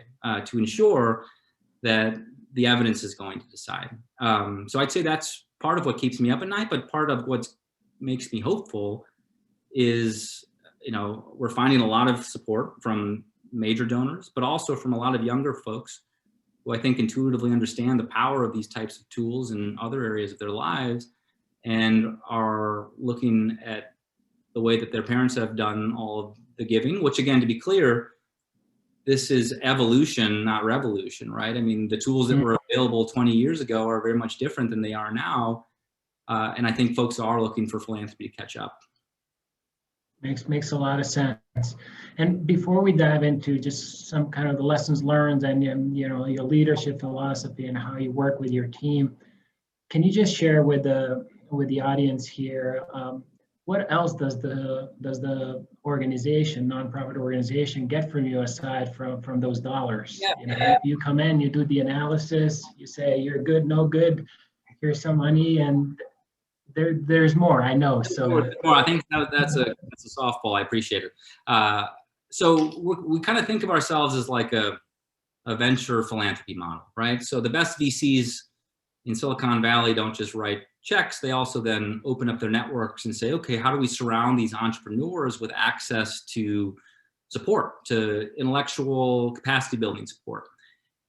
to ensure that the evidence is going to decide. So I'd say that's part of what keeps me up at night, but part of what makes me hopeful is, we're finding a lot of support from major donors, but also from a lot of younger folks who I think intuitively understand the power of these types of tools in other areas of their lives and are looking at the way that their parents have done all of the giving, which, again, to be clear, this is evolution, not revolution, right? The tools that were available 20 years ago are very much different than they are now. And I think folks are looking for philanthropy to catch up.
Makes a lot of sense. And before we dive into just some kind of the lessons learned and your leadership philosophy and how you work with your team, can you just share with the audience here, what else does the organization, nonprofit organization, get from you aside from those dollars?
Yeah.
You come in, you do the analysis, you say you're good, no good, here's some money, and there's more, I know. So
I think that's a softball. I appreciate it. So we kind of think of ourselves as like a venture philanthropy model, right? So the best VCs in Silicon Valley don't just write checks. They also then open up their networks and say, okay, how do we surround these entrepreneurs with access to support, to intellectual capacity building support?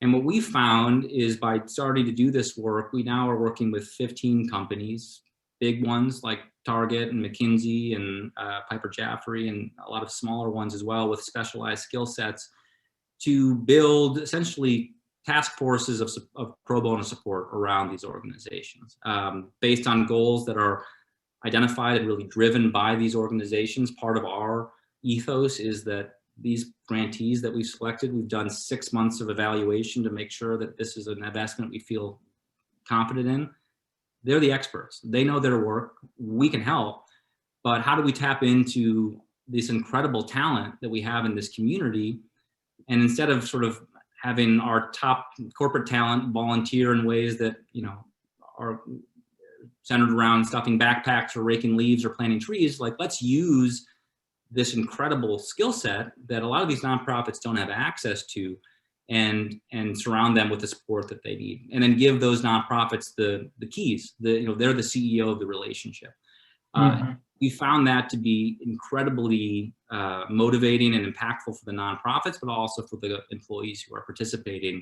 And what we found is by starting to do this work, we now are working with 15 companies, big ones like Target and McKinsey and Piper Jaffray, and a lot of smaller ones as well with specialized skill sets, to build essentially task forces of pro bono support around these organizations, based on goals that are identified and really driven by these organizations. Part of our ethos is that these grantees that we've selected, we've done 6 months of evaluation to make sure that this is an investment we feel confident in. They're the experts. They know their work. We can help, but how do we tap into this incredible talent that we have in this community? And instead of sort of having our top corporate talent volunteer in ways that, you know, are centered around stuffing backpacks or raking leaves or planting trees, like, let's use this incredible skill set that a lot of these nonprofits don't have access to, and surround them with the support that they need, and then give those nonprofits the keys. You know, they're the CEO of the relationship. We found that to be incredibly motivating and impactful for the nonprofits, but also for the employees who are participating,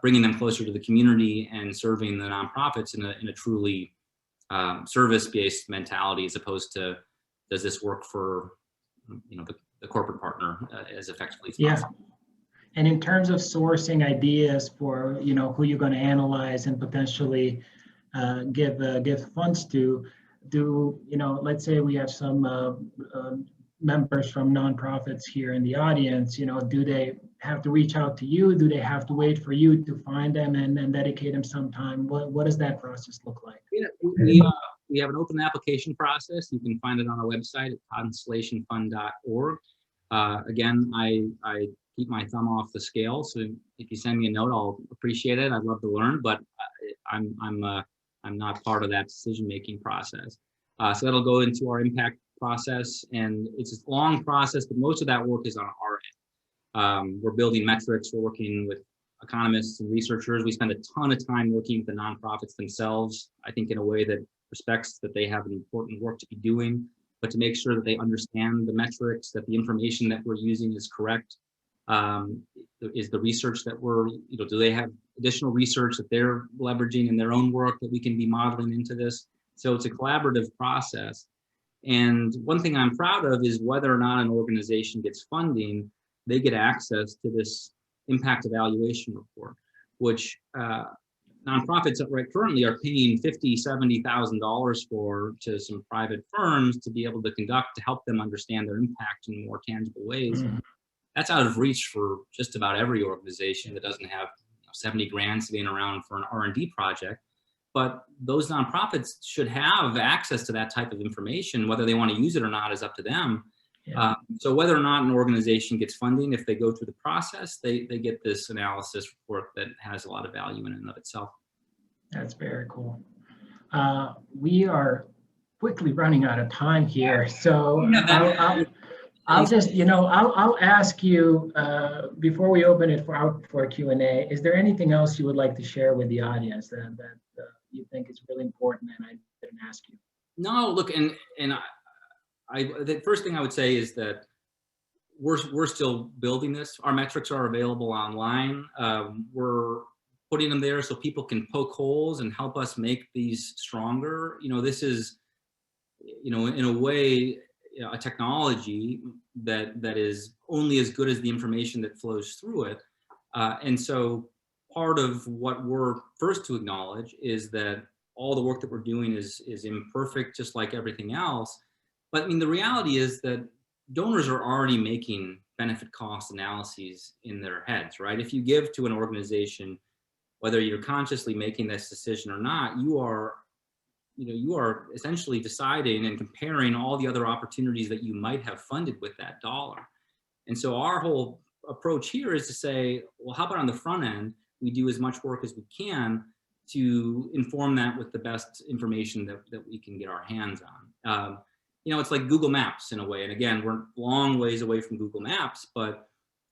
bringing them closer to the community and serving the nonprofits in a truly service-based mentality, as opposed to, does this work for, you know, the corporate partner as effectively as possible.
And in terms of sourcing ideas for, you know, who you're going to analyze and potentially give funds to, do, you know, let's say we have some members from nonprofits here in the audience, you know, do they have to reach out to you? Do they have to wait for you to find them and dedicate them some time? What does that process look like?
Yeah, we have an open application process. You can find it on our website at constellationfund.org. Again, I keep my thumb off the scale, so if you send me a note, I'll appreciate it. I'd love to learn, but I'm not part of that decision-making process. So that'll go into our impact process, and it's a long process, but most of that work is on our end. We're building metrics. We're working with economists and researchers. We spend a ton of time working with the nonprofits themselves, I think in a way that respects that they have an important work to be doing, but to make sure that they understand the metrics, that the information that we're using is correct. Is the research that we're, you know, do they have additional research that they're leveraging in their own work that we can be modeling into this? So it's a collaborative process. And one thing I'm proud of is whether or not an organization gets funding, they get access to this impact evaluation report, which nonprofits right currently are paying $50,000, $70,000 for to some private firms to be able to conduct, to help them understand their impact in more tangible ways. That's out of reach for just about every organization that doesn't have 70 grand sitting around for an R&D project. But those nonprofits should have access to that type of information. Whether they want to use it or not is up to them. Yeah. So whether or not an organization gets funding, if they go through the process, they get this analysis report that has a lot of value in and of itself.
That's very cool. We are quickly running out of time here. So I'll just, you know, I'll ask you before we open it for a Q&A, is there anything else you would like to share with the audience that you think is really important and I didn't ask you?
No, look, and the first thing I would say is that we're still building this. Our metrics are available online. We're putting them there so people can poke holes and help us make these stronger. You know, this is, you know, in a way, a technology that is only as good as the information that flows through it. And so part of what we're first to acknowledge is that all the work that we're doing is imperfect, just like everything else. But I mean, the reality is that donors are already making benefit cost analyses in their heads, right? If you give to an organization, whether you're consciously making this decision or not, you are essentially deciding and comparing all the other opportunities that you might have funded with that dollar. And so our whole approach here is to say, well, how about on the front end, we do as much work as we can to inform that with the best information that we can get our hands on. You know, it's like Google Maps in a way. And again, we're long ways away from Google Maps, but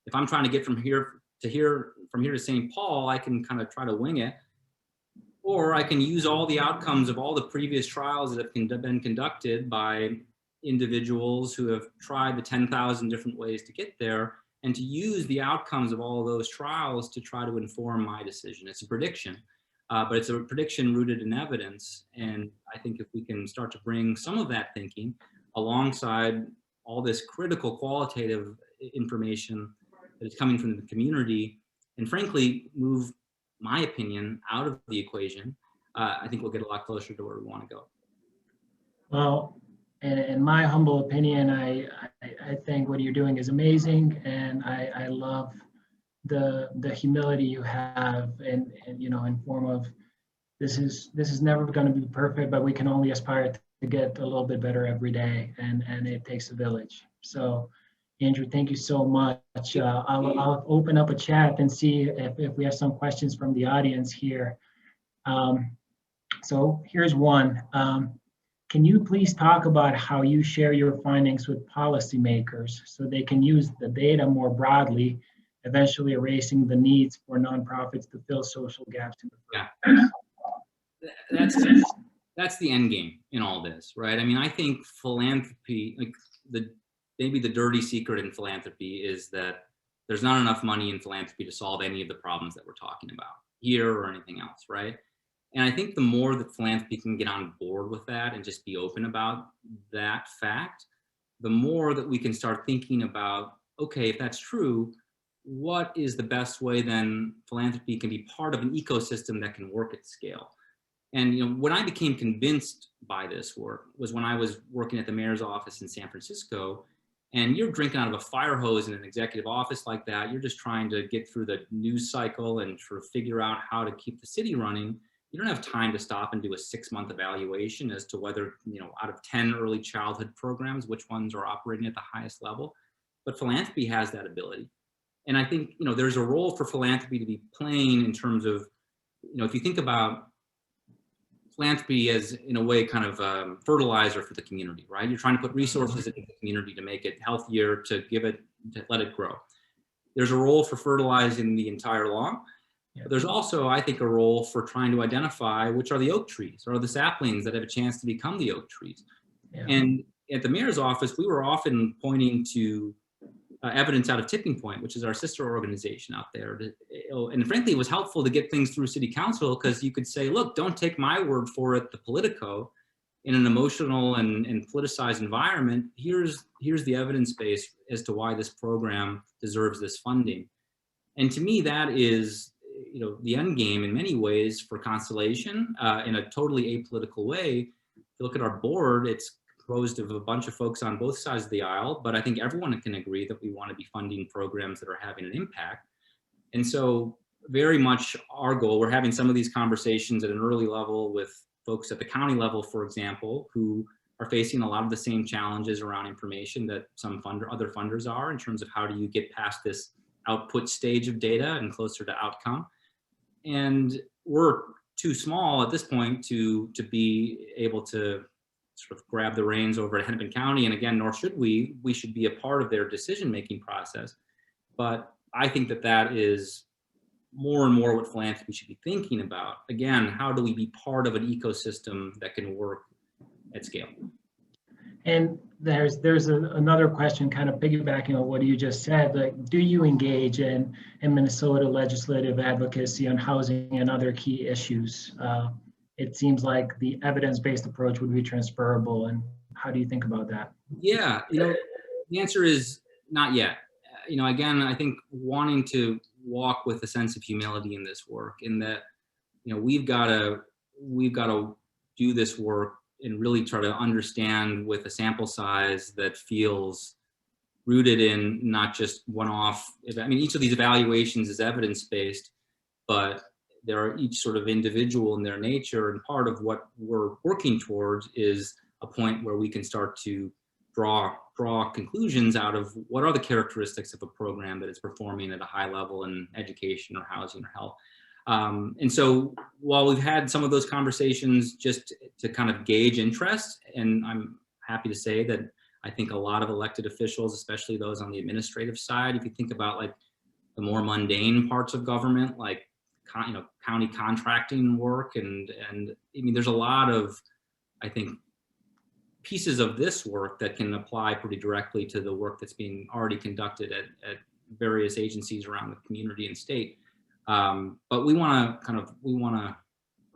if I'm trying to get from here to St. Paul, I can kind of try to wing it. Or I can use all the outcomes of all the previous trials that have been conducted by individuals who have tried the 10,000 different ways to get there, and to use the outcomes of all of those trials to try to inform my decision. It's a prediction. but it's a prediction rooted in evidence. And I think if we can start to bring some of that thinking alongside all this critical qualitative information that is coming from the community, and frankly, move my opinion out of the equation, I think we'll get a lot closer to where we want to go.
Well, in my humble opinion, I think what you're doing is amazing, and I love the humility you have, and you know, in form of this is never going to be perfect, but we can only aspire to get a little bit better every day, and it takes a village. So, Andrew, thank you so much. I'll open up a chat and see if we have some questions from the audience here. So here's one. Can you please talk about how you share your findings with policymakers so they can use the data more broadly, eventually erasing the needs for nonprofits to fill social gaps in the
That's the end game in all this, right? I mean, I think philanthropy, like maybe the dirty secret in philanthropy is that there's not enough money in philanthropy to solve any of the problems that we're talking about here or anything else, right? And I think the more that philanthropy can get on board with that and just be open about that fact, the more that we can start thinking about, okay, if that's true, what is the best way then philanthropy can be part of an ecosystem that can work at scale? And you know, when I became convinced by this work was when I was working at the mayor's office in San Francisco, and you're drinking out of a fire hose in an executive office like that. You're just trying to get through the news cycle and sort of figure out how to keep the city running. You don't have time to stop and do a 6-month evaluation as to whether, you know, out of 10 early childhood programs, which ones are operating at the highest level. But philanthropy has that ability. And I think, you know, there's a role for philanthropy to be playing in terms of, you know, if you think about philanthropy as, in a way, kind of fertilizer for the community, right? You're trying to put resources into the community to make it healthier, to give it, to let it grow. There's a role for fertilizing the entire lawn. But there's also, I think, a role for trying to identify which are the oak trees or the saplings that have a chance to become the oak trees. Yeah. And at the mayor's office, we were often pointing to evidence out of Tipping Point, which is our sister organization out there. And frankly, it was helpful to get things through city council because you could say, look, don't take my word for it, the Politico, in an emotional and politicized environment. Here's the evidence base as to why this program deserves this funding. And to me, that is, you know, the end game in many ways for Constellation in a totally apolitical way. If you look at our board, it's composed of a bunch of folks on both sides of the aisle, but I think everyone can agree that we want to be funding programs that are having an impact. And so very much our goal, we're having some of these conversations at an early level with folks at the county level, for example, who are facing a lot of the same challenges around information that some other funders are, in terms of how do you get past this output stage of data and closer to outcome. And we're too small at this point to be able to sort of grab the reins over at Hennepin County. And again, nor should we. We should be a part of their decision-making process. But I think that that is more and more what philanthropy should be thinking about. Again, how do we be part of an ecosystem that can work at scale?
And there's another question kind of piggybacking on what you just said, like, do you engage in Minnesota legislative advocacy on housing and other key issues? It seems like the evidence-based approach would be transferable, and how do you think about that?
Yeah, you know, the answer is not yet. You know, again, I think wanting to walk with a sense of humility in this work, in that, you know, we've got to do this work and really try to understand with a sample size that feels rooted in not just one-off. I mean, each of these evaluations is evidence-based, but they are each sort of individual in their nature. And part of what we're working towards is a point where we can start to draw conclusions out of what are the characteristics of a program that is performing at a high level in education or housing or health. And so while we've had some of those conversations just to kind of gauge interest, and I'm happy to say that I think a lot of elected officials, especially those on the administrative side, if you think about like the more mundane parts of government, like, you know, county contracting work, and I mean, there's a lot of, I think, pieces of this work that can apply pretty directly to the work that's being already conducted at various agencies around the community and state. But we want to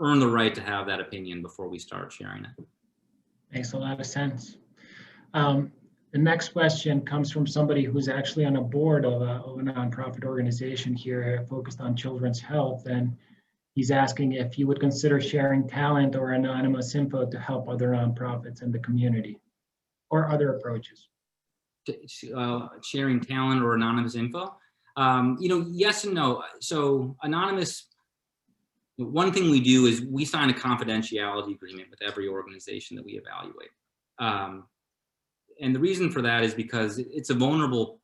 earn the right to have that opinion before we start sharing it.
Makes a lot of sense. The next question comes from somebody who's actually on a board of a nonprofit organization here focused on children's health. And he's asking if you would consider sharing talent or anonymous info to help other nonprofits in the community, or other approaches.
Sharing talent or anonymous info? Yes and no. So anonymous, one thing we do is we sign a confidentiality agreement with every organization that we evaluate. And the reason for that is because it's a vulnerable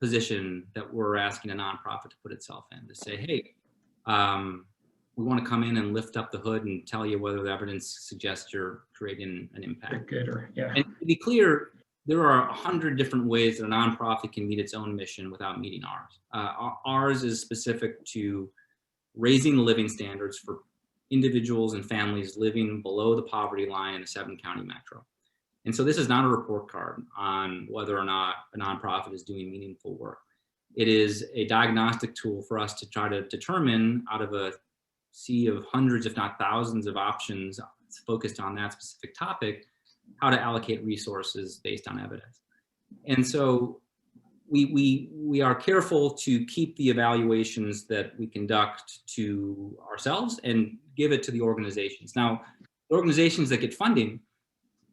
position that we're asking a nonprofit to put itself in, to say, hey, we want to come in and lift up the hood and tell you whether the evidence suggests you're creating an impact.
Good, or, yeah.
And to be clear, there are 100 different ways that a nonprofit can meet its own mission without meeting ours. Ours is specific to raising the living standards for individuals and families living below the poverty line in a 7-county metro. And so this is not a report card on whether or not a nonprofit is doing meaningful work. It is a diagnostic tool for us to try to determine, out of a sea of hundreds, if not thousands of options focused on that specific topic, how to allocate resources based on evidence. And so we are careful to keep the evaluations that we conduct to ourselves and give it to the organizations. Now, the organizations that get funding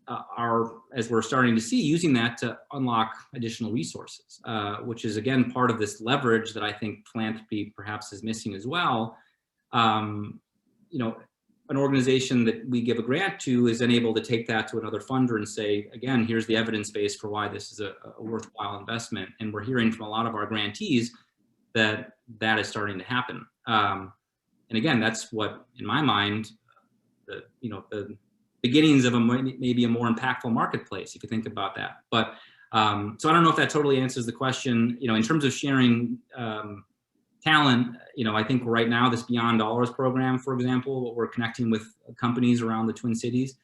are, as we're starting to see, using that to unlock additional resources, which is, again, part of this leverage that I think philanthropy perhaps is missing as well. An organization that we give a grant to is then able to take that to another funder and say, again, here's the evidence base for why this is a worthwhile investment. And we're hearing from a lot of our grantees that that is starting to happen. And again, that's what, in my mind, the beginnings of maybe a more impactful marketplace, if you think about that. But so I don't know if that totally answers the question. In terms of sharing talent, I think right now this Beyond Dollars program, for example, we're connecting with companies around the Twin Cities.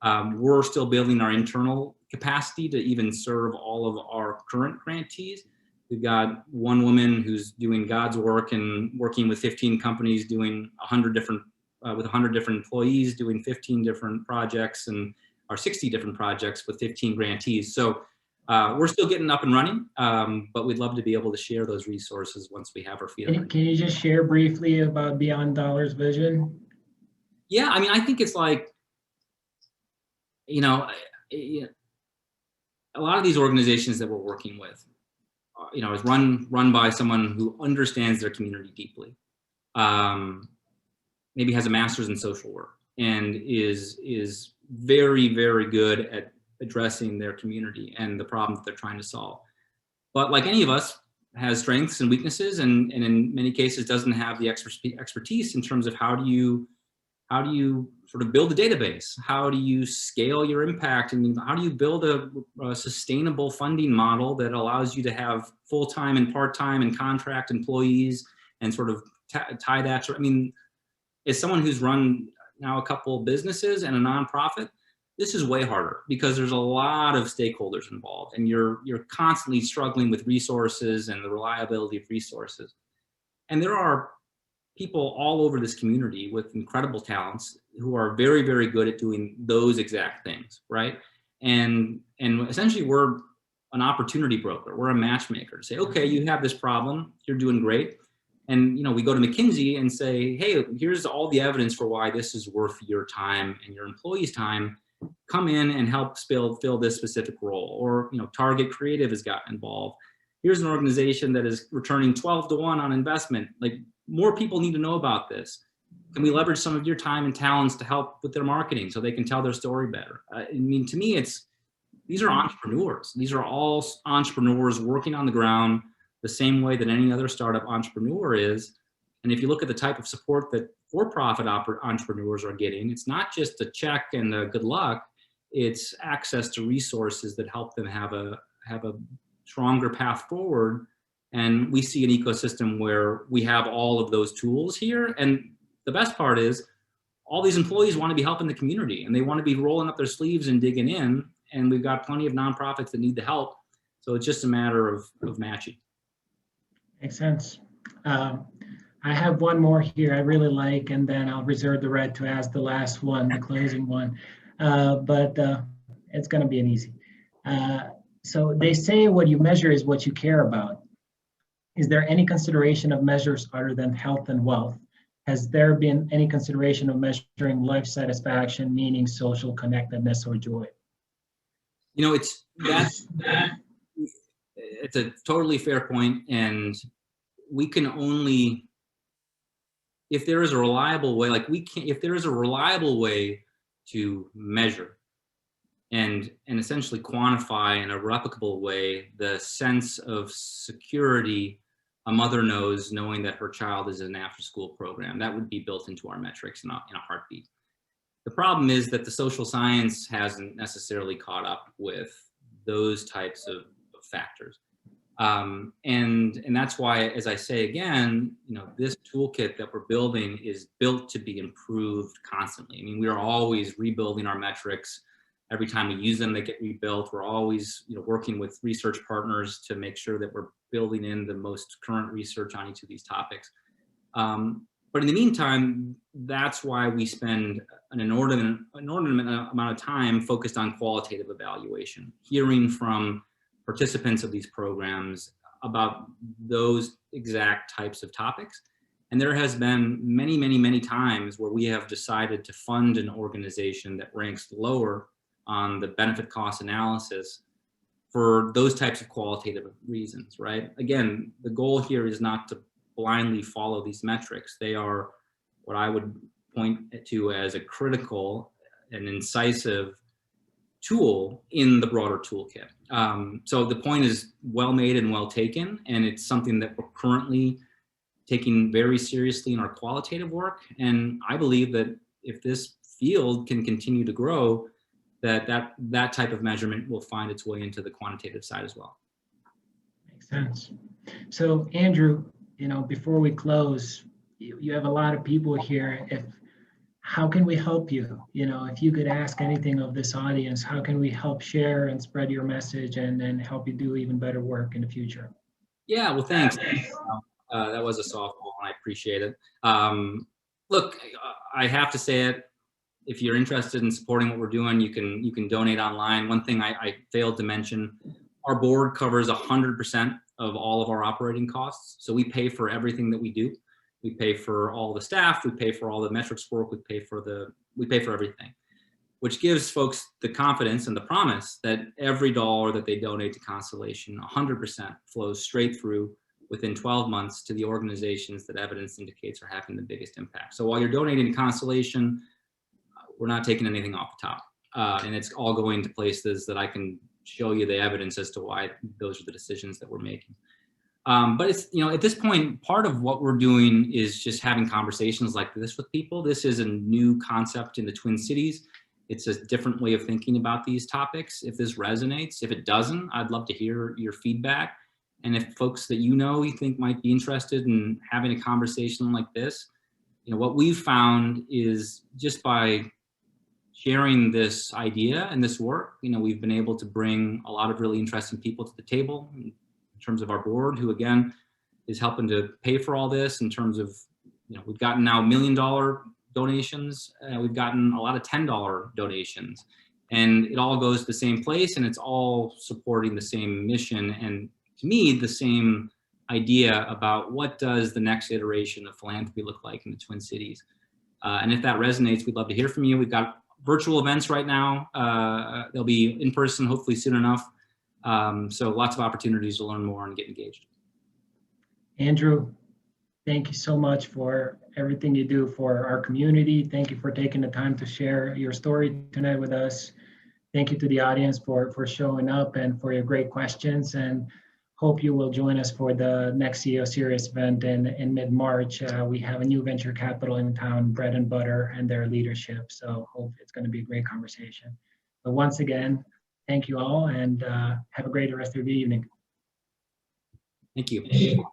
We're still building our internal capacity to even serve all of our current grantees. We've got one woman who's doing God's work and working with 15 companies, doing 100 different, with 100 different employees, doing 15 different projects, and our 60 different projects with 15 grantees. So we're still getting up and running, but we'd love to be able to share those resources once we have our feet under.
Can you just share briefly about Beyond Dollars vision?
Yeah, I think it's like, a lot of these organizations that we're working with, is run by someone who understands their community deeply, maybe has a master's in social work, and is very, very good at addressing their community and the problems that they're trying to solve. But like any of us, has strengths and weaknesses, and in many cases doesn't have the expertise in terms of how do you sort of build a database? How do you scale your impact? And how do you build a sustainable funding model that allows you to have full-time and part-time and contract employees and sort of tie that to, as someone who's run now a couple businesses and a nonprofit, this is way harder because there's a lot of stakeholders involved, and you're constantly struggling with resources and the reliability of resources. And there are people all over this community with incredible talents who are very, very good at doing those exact things, right? And essentially we're an opportunity broker. We're a matchmaker to say, okay, you have this problem, you're doing great. And we go to McKinsey and say, hey, here's all the evidence for why this is worth your time and your employees' time. Come in and help fill this specific role. Or Target Creative has gotten involved. Here's an organization that is returning 12-1 on investment. Like, more people need to know about this. Can we leverage some of your time and talents to help with their marketing so they can tell their story better? To me, these are entrepreneurs. These are all entrepreneurs working on the ground the same way that any other startup entrepreneur is. And if you look at the type of support that for-profit entrepreneurs are getting, it's not just a check and a good luck, it's access to resources that help them have a stronger path forward. And we see an ecosystem where we have all of those tools here. And the best part is all these employees want to be helping the community, and they want to be rolling up their sleeves and digging in. And we've got plenty of nonprofits that need the help. So it's just a matter of matching.
Makes sense. I have one more here I really like, and then I'll reserve the right to ask the last one, the closing one. But it's going to be an easy. So they say what you measure is what you care about. Is there any consideration of measures other than health and wealth? Has there been any consideration of measuring life satisfaction, meaning, social connectedness, or joy?
You know, it's a totally fair point, and we can only, if there is a reliable way, if there is a reliable way to measure and essentially quantify in a replicable way the sense of security a mother knows knowing that her child is in an after-school program, that would be built into our metrics in a heartbeat. The problem is that the social science hasn't necessarily caught up with those types of factors. And that's why, as I say again, you know, this toolkit that we're building is built to be improved constantly. I mean, we are always rebuilding our metrics. Every time we use them, they get rebuilt. We're always, you know, working with research partners to make sure that we're building in the most current research on each of these topics. But in the meantime, that's why we spend an inordinate amount of time focused on qualitative evaluation, hearing from participants of these programs about those exact types of topics. And there has been many, many, many times where we have decided to fund an organization that ranks lower on the benefit cost analysis for those types of qualitative reasons, right? Again, the goal here is not to blindly follow these metrics. They are what I would point to as a critical and incisive tool in the broader toolkit. So the point is well made and well taken, and it's something that we're currently taking very seriously in our qualitative work. And I believe that if this field can continue to grow, that type of measurement will find its way into the quantitative side as well.
Makes sense. So Andrew, you know, before we close, you have a lot of people here. How can we help you? You know, if you could ask anything of this audience, how can we help share and spread your message and then help you do even better work in the future?
Yeah, well, thanks. That was a softball, and I appreciate it. Look, I have to say it. If you're interested in supporting what we're doing, you can donate online. One thing I failed to mention, our board covers 100% of all of our operating costs. So we pay for everything that we do. We pay for all the staff, we pay for all the metrics work, we pay for everything, which gives folks the confidence and the promise that every dollar that they donate to Constellation, 100% flows straight through within 12 months to the organizations that evidence indicates are having the biggest impact. So while you're donating to Constellation, we're not taking anything off the top. And it's all going to places that I can show you the evidence as to why those are the decisions that we're making. But it's, you know, at this point, part of what we're doing is just having conversations like this with people. This is a new concept in the Twin Cities. It's a different way of thinking about these topics. If this resonates, if it doesn't, I'd love to hear your feedback. And if folks that you think might be interested in having a conversation like this, you know, what we've found is just by sharing this idea and this work, you know, we've been able to bring a lot of really interesting people to the table in terms of our board, who again is helping to pay for all this. In terms of, you know, we've gotten now $1 million donations. We've gotten a lot of $10 donations, and it all goes to the same place, and it's all supporting the same mission. And to me, the same idea about what does the next iteration of philanthropy look like in the Twin Cities. And if that resonates, we'd love to hear from you. We've got virtual events right now. They'll be in person, hopefully soon enough. So lots of opportunities to learn more and get engaged.
Andrew, thank you so much for everything you do for our community. Thank you for taking the time to share your story tonight with us. Thank you to the audience for showing up and for your great questions, and hope you will join us for the next CEO Series event in mid-March. We have a new venture capital in town, Bread and Butter, and their leadership. So hope it's going to be a great conversation. But once again, thank you all, and have a great rest of the evening.
Thank you.